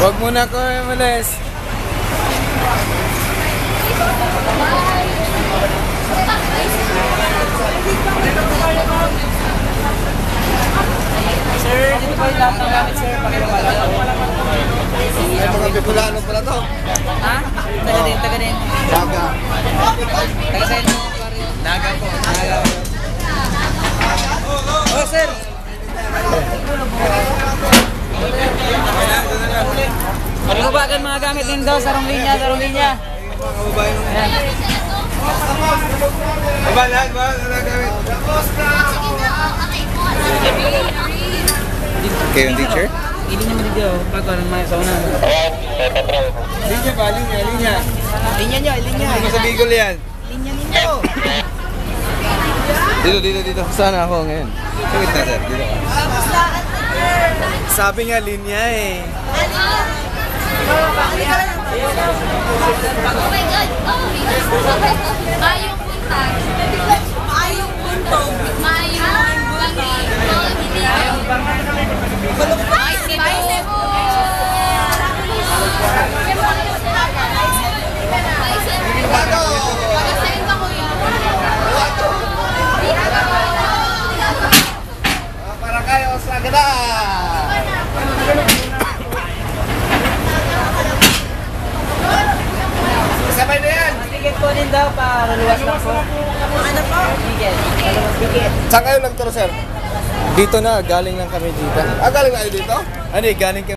Huwag muna ko umalis. Sir, dito ba yung lahat ng gamit, sir? Pakilala ko. Ay, mga Bicolano pala to. Ha? Taga din, taga din. Naga. Taga sa'yo mo. Naga po. Naga. Oh, sir. Paglubagan mga gamit din daw, sarong linya, sarong linya. Ayan. Ba, lahat ba? Ano gamit? Kayo yung teacher? Ilinya mo dito, pagkaroon mo sa una. Linya ba? Linya, linya. Linya nyo, linya. Hindi mo sa Bicol yan. Linya ninyo. Dito. Sana ako ngayon. Wait na, sir. Dito. Sabi nga linya eh. Oh my God! Mayong puntag. Mayong puntog. Mayong bulangi. Spicy mo! Pagasayin ka, kuya. Para kayo sa ganda! Sabay na yan! Ticket po din daw para luwas lang po. Ano po? Ticket. Luwas ticket. Saan kayo nagturo, sir? Dito na, galing lang kami dito. Ah, galing na kayo dito? Ano galing kami